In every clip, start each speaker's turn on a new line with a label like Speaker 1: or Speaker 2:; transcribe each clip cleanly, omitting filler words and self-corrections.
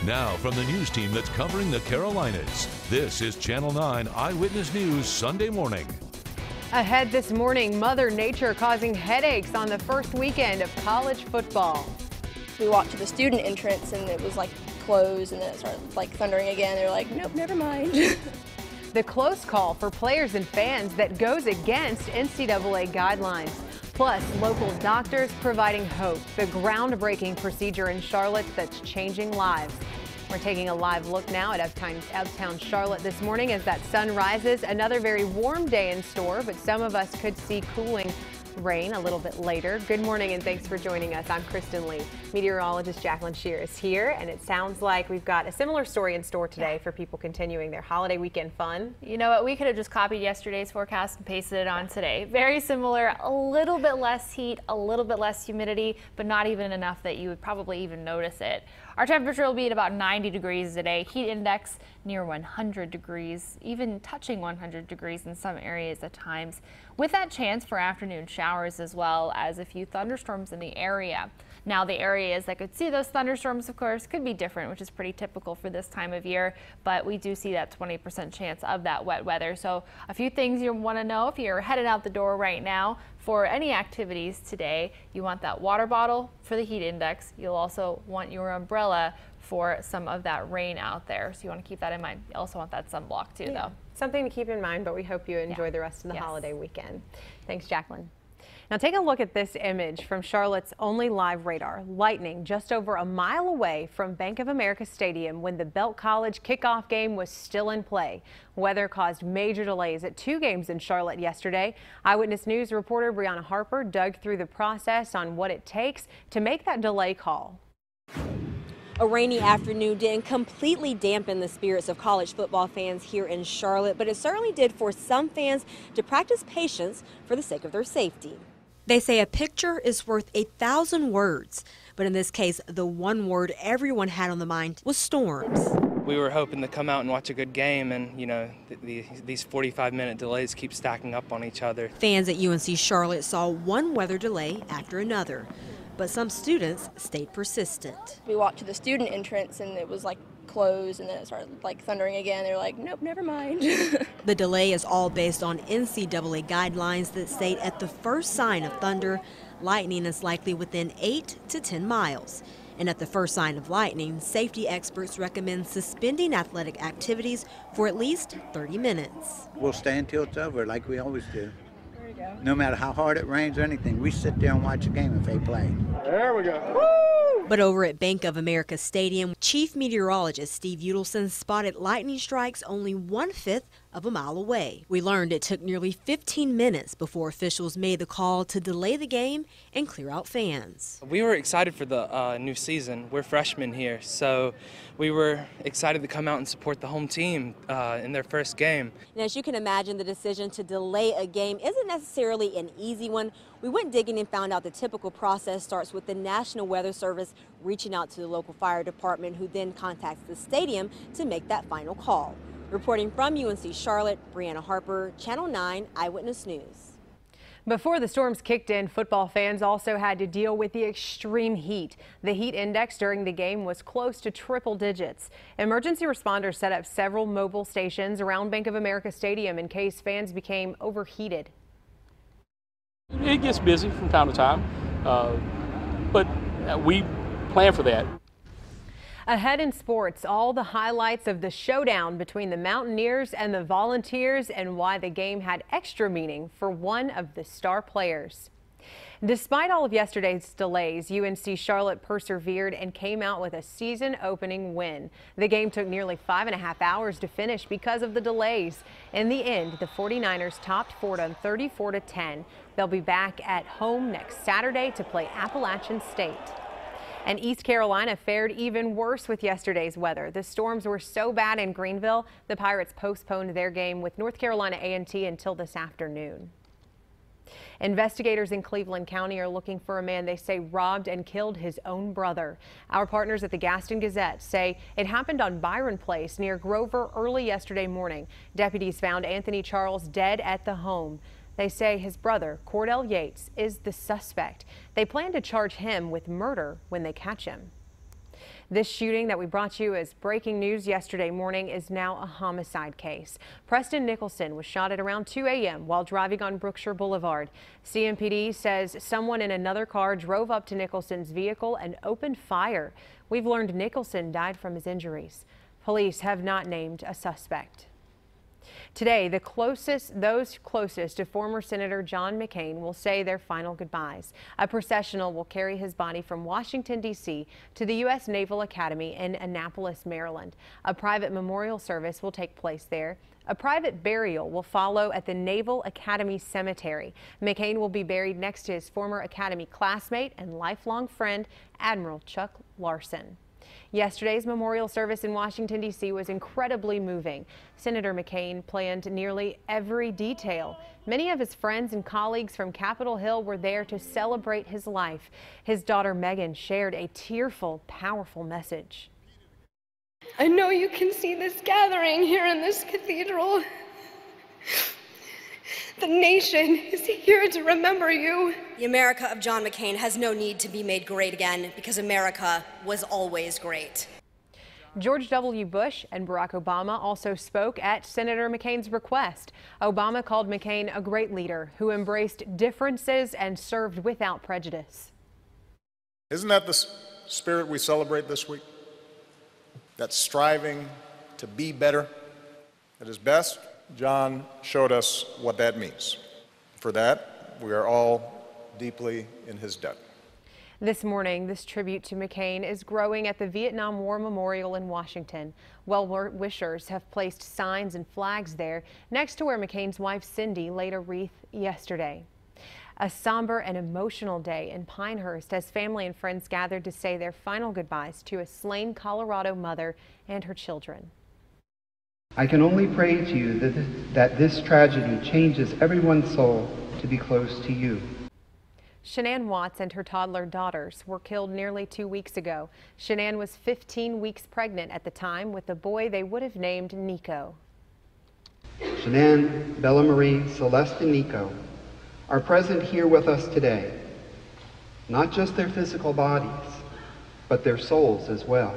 Speaker 1: Now from the news team that's covering the Carolinas, this is Channel 9 Eyewitness News Sunday morning.
Speaker 2: Ahead this morning, Mother Nature causing headaches on the first weekend of college football.
Speaker 3: We walked to the student entrance and it was like closed, and then it started like thundering again. They're like, nope, never mind.
Speaker 2: The close call for players and fans that goes against NCAA guidelines. Plus, local doctors providing hope. The groundbreaking procedure in Charlotte that's changing lives. We're taking a live look now at uptown Charlotte this morning as that sun rises. Another very warm day in store, but some of us could see cooling rain a little bit later. Good morning and thanks for joining us. I'm Kristen Lee. Meteorologist Jacqueline Shear is here, and it sounds like we've got a similar story in store today for people continuing their holiday weekend fun.
Speaker 4: You know what? We could have just copied yesterday's forecast and pasted it on today. Very similar, a little bit less heat, a little bit less humidity, but not even enough that you would probably even notice it. Our temperature will be at about 90 degrees today. Heat index near 100 degrees, even touching 100 degrees in some areas at times, with that chance for afternoon showers as well as a few thunderstorms in the area. Now, the areas that could see those thunderstorms, of course, could be different, which is pretty typical for this time of year, but we do see that 20% chance of that wet weather. So a few things you want to know if you're headed out the door right now for any activities today. You want that water bottle for the heat index. You'll also want your umbrella for some of that rain out there. So you want to keep that in mind. You also want that sunblock too, though.
Speaker 2: Something to keep in mind, but we hope you enjoy the rest of the holiday weekend. Thanks, Jacqueline. Now take a look at this image from Charlotte's only live radar. Lightning just over a mile away from Bank of America Stadium when the Belk College kickoff game was still in play. Weather caused major delays at 2 games in Charlotte yesterday. Eyewitness News reporter Brianna Harper dug through the process on what it takes to make that delay call.
Speaker 5: A rainy afternoon didn't completely dampen the spirits of college football fans here in Charlotte, but it certainly did force some fans to practice patience for the sake of their safety. They say a picture is worth 1,000 words, but in this case, the one word everyone had on the mind was storms.
Speaker 6: We were hoping to come out and watch a good game, and you know, these 45-minute delays keep stacking up on each other. Fans at UNC Charlotte saw one weather delay after another, but some students stayed persistent.
Speaker 3: We walked to the student entrance and it was like closed, and then it started like thundering again. They're like, nope, never mind.
Speaker 5: The delay is all based on NCAA guidelines that state at the first sign of thunder, lightning is likely within 8 to 10 miles. And at the first sign of lightning, safety experts recommend suspending athletic activities for at least 30 minutes.
Speaker 7: We'll stay until it's over like we always do. No matter how hard it rains or anything, we sit there and watch a game if they play.
Speaker 8: There we go.
Speaker 5: Woo! But over at Bank of America Stadium, Chief Meteorologist Steve Udelson spotted lightning strikes only 1/5 of a mile away. We learned it took nearly 15 minutes before officials made the call to delay the game and clear out fans.
Speaker 6: We were excited for the new season. We're freshmen here, so we were excited to come out and support the home team in their first game.
Speaker 5: And as you can imagine, the decision to delay a game isn't necessarily an easy one. We went digging and found out the typical process starts with the National Weather Service reaching out to the local fire department, who then contacts the stadium to make that final call. Reporting from UNC Charlotte, Brianna Harper, Channel 9 Eyewitness News.
Speaker 2: Before the storms kicked in, football fans also had to deal with the extreme heat. The heat index during the game was close to triple digits. Emergency responders set up several mobile stations around Bank of America Stadium in case fans became overheated.
Speaker 8: It gets busy from time to time, but we plan for that.
Speaker 2: Ahead in sports, all the highlights of the showdown between the Mountaineers and the Volunteers and why the game had extra meaning for one of the star players. Despite all of yesterday's delays, UNC Charlotte persevered and came out with a season-opening win. The game took nearly 5.5 hours to finish because of the delays. In the end, the 49ers topped Fordham 34-10. They'll be back at home next Saturday to play Appalachian State. And East Carolina fared even worse with yesterday's weather. The storms were so bad in Greenville, the Pirates postponed their game with North Carolina A&T until this afternoon. Investigators in Cleveland County are looking for a man they say robbed and killed his own brother. Our partners at the Gaston Gazette say it happened on Byron Place near Grover early yesterday morning. Deputies found Anthony Charles dead at the home. They say his brother, Cordell Yates, is the suspect. They plan to charge him with murder when they catch him. This shooting that we brought you as breaking news yesterday morning is now a homicide case. Preston Nicholson was shot at around 2 a.m. while driving on Brookshire Boulevard. CMPD says someone in another car drove up to Nicholson's vehicle and opened fire. We've learned Nicholson died from his injuries. Police have not named a suspect. Today, those closest to former Senator John McCain will say their final goodbyes. A processional will carry his body from Washington, D.C. to the U.S. Naval Academy in Annapolis, Maryland. A private memorial service will take place there. A private burial will follow at the Naval Academy Cemetery. McCain will be buried next to his former Academy classmate and lifelong friend, Admiral Chuck Larson. Yesterday's memorial service in Washington, D.C. was incredibly moving. Senator McCain planned nearly every detail. Many of his friends and colleagues from Capitol Hill were there to celebrate his life. His daughter Megan shared a tearful, powerful message.
Speaker 9: I know you can see this gathering here in this cathedral. The nation is here to remember you.
Speaker 10: The America of John McCain has no need to be made great again because America was always great.
Speaker 2: George W. Bush and Barack Obama also spoke at Senator McCain's request. Obama called McCain a great leader who embraced differences and served without prejudice.
Speaker 11: Isn't that the spirit we celebrate this week? That striving to be better at his best? John showed us what that means. For that, we are all deeply in his debt.
Speaker 2: This morning, this tribute to McCain is growing at the Vietnam War Memorial in Washington. Well-wishers have placed signs and flags there next to where McCain's wife Cindy laid a wreath yesterday. A somber and emotional day in Pinehurst as family and friends gathered to say their final goodbyes to a slain Colorado mother and her children.
Speaker 12: I can only pray to you that this tragedy changes everyone's soul to be close to you.
Speaker 2: Shannon Watts and her toddler daughters were killed nearly 2 weeks ago. Shannon was 15 weeks pregnant at the time with a boy they would have named Nico.
Speaker 12: Shannon, Bella Marie, Celeste, and Nico are present here with us today. Not just their physical bodies, but their souls as well.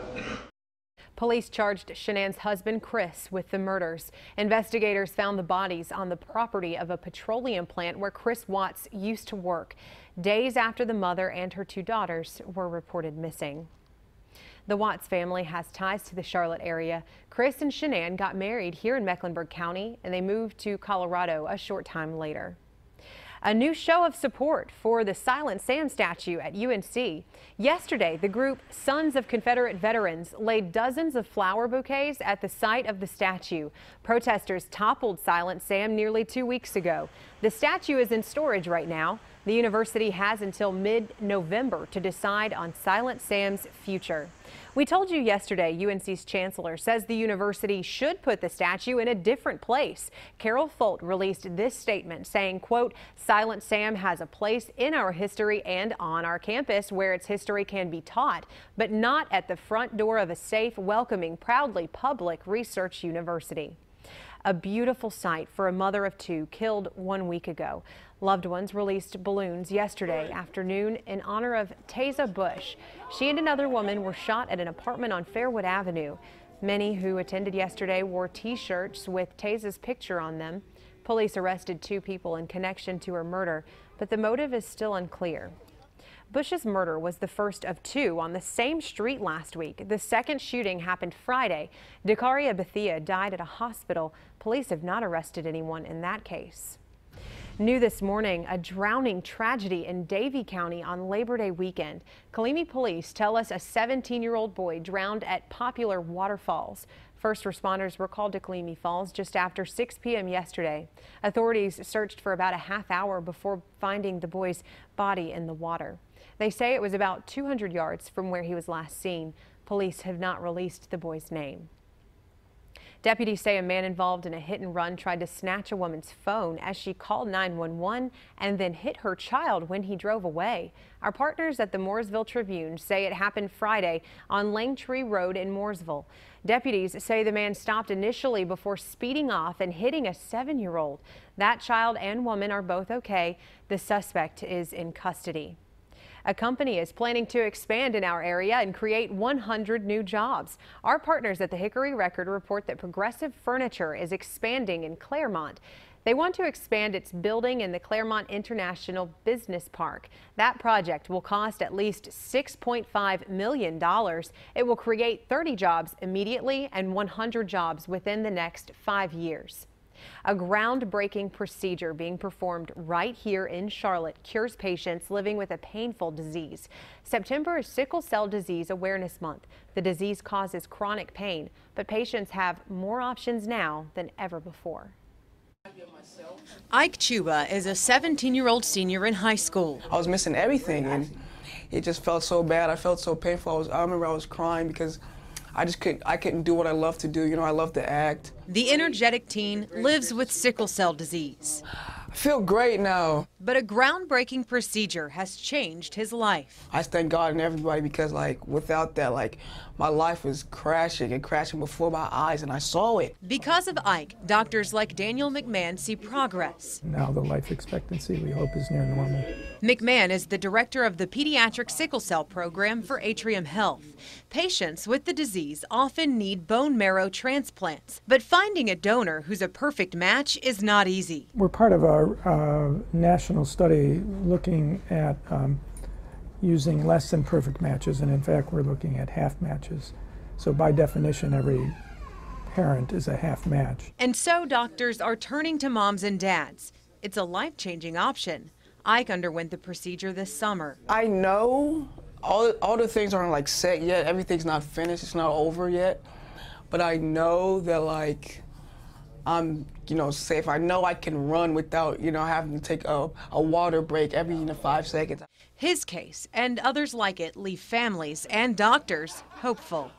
Speaker 2: Police charged Shannon's husband, Chris, with the murders. Investigators found the bodies on the property of a petroleum plant where Chris Watts used to work, days after the mother and her 2 daughters were reported missing. The Watts family has ties to the Charlotte area. Chris and Shannon got married here in Mecklenburg County, and they moved to Colorado a short time later. A new show of support for the Silent Sam statue at UNC. Yesterday, the group Sons of Confederate Veterans laid dozens of flower bouquets at the site of the statue. Protesters toppled Silent Sam nearly 2 weeks ago. The statue is in storage right now. The university has until mid-November to decide on Silent Sam's future. We told you yesterday UNC's chancellor says the university should put the statue in a different place. Carol Folt released this statement saying, quote, Silent Sam has a place in our history and on our campus where its history can be taught, but not at the front door of a safe, welcoming, proudly public research university. A beautiful sight for a mother of 2 killed 1 week ago. Loved ones released balloons yesterday afternoon in honor of Taza Bush. She and another woman were shot at an apartment on Fairwood Avenue. Many who attended yesterday wore T-shirts with Taza's picture on them. Police arrested 2 people in connection to her murder, but the motive is still unclear. Bush's murder was the first of 2 on the same street last week. The second shooting happened Friday. Dakaria Bethia died at a hospital. Police have not arrested anyone in that case. New this morning, a drowning tragedy in Davie County on Labor Day weekend. Kalimi police tell us a 17-year-old boy drowned at Popular Waterfalls. First responders were called to Kalimi Falls just after 6 p.m. yesterday. Authorities searched for about a half hour before finding the boy's body in the water. They say it was about 200 yards from where he was last seen. Police have not released the boy's name. Deputies say a man involved in a hit and run tried to snatch a woman's phone as she called 911 and then hit her child when he drove away. Our partners at the Mooresville Tribune say it happened Friday on Langtree Road in Mooresville. Deputies say the man stopped initially before speeding off and hitting a 7-year-old. That child and woman are both okay. The suspect is in custody. A company is planning to expand in our area and create 100 new jobs. Our partners at the Hickory Record report that Progressive Furniture is expanding in Claremont. They want to expand its building in the Claremont International Business Park. That project will cost at least $6.5 million. It will create 30 jobs immediately and 100 jobs within the next 5 years. A groundbreaking procedure being performed right here in Charlotte cures patients living with a painful disease. September is Sickle Cell Disease Awareness Month. The disease causes chronic pain, but patients have more options now than ever before.
Speaker 13: Ike Chuba is a 17-year-old senior in high school.
Speaker 14: I was missing everything, and it just felt so bad. I felt so painful. I remember I was crying because I couldn't do what I love to do. You know, I love to act.
Speaker 13: The energetic teen lives with sickle cell disease.
Speaker 14: I feel great now.
Speaker 13: But a groundbreaking procedure has changed his life.
Speaker 14: I thank God and everybody because, without that, my life was crashing and crashing before my eyes, and I saw it.
Speaker 13: Because of Ike, doctors like Daniel McMahon see progress.
Speaker 15: Now the life expectancy, we hope, is near normal.
Speaker 13: McMahon is the director of the Pediatric Sickle Cell Program for Atrium Health. Patients with the disease often need bone marrow transplants, but finding a donor who's a perfect match is not easy.
Speaker 15: We're part of a national study looking at using less than perfect matches, and in fact we're looking at half matches. So by definition, every parent is a half match.
Speaker 13: And so doctors are turning to moms and dads. It's a life-changing option. Ike underwent the procedure this summer.
Speaker 14: I know all the things aren't set yet. Everything's not finished. It's not over yet. But I know that I'm safe. I know I can run without having to take a water break every 5 seconds.
Speaker 13: His case and others like it leave families and doctors hopeful.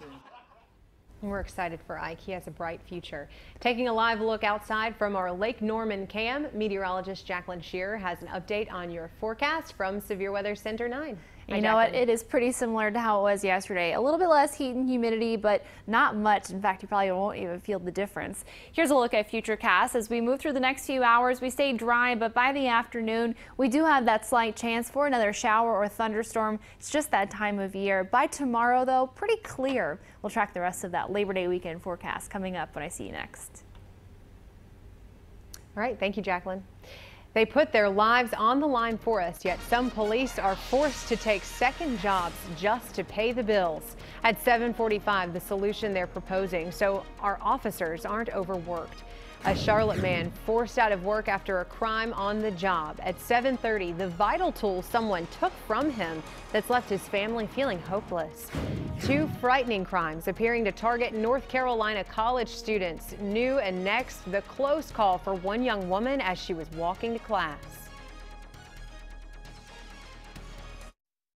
Speaker 2: We're excited for Ike. He has a bright future. Taking a live look outside from our Lake Norman cam, meteorologist Jacqueline Shearer has an update on your forecast from Severe Weather Center 9.
Speaker 4: You know what? It is pretty similar to how it was yesterday. A little bit less heat and humidity, but not much. In fact, you probably won't even feel the difference. Here's a look at futurecasts. As we move through the next few hours, we stay dry, but by the afternoon, we do have that slight chance for another shower or thunderstorm. It's just that time of year. By tomorrow, though, pretty clear. We'll track the rest of that Labor Day weekend forecast coming up when I see you next.
Speaker 2: All right. Thank you, Jacqueline. They put their lives on the line for us, yet some police are forced to take second jobs just to pay the bills. At 7:45, the solution they're proposing so our officers aren't overworked. A Charlotte man forced out of work after a crime on the job. At 7:30, the vital tool someone took from him that's left his family feeling hopeless. Two frightening crimes appearing to target North Carolina college students. New and next, the close call for one young woman as she was walking to class.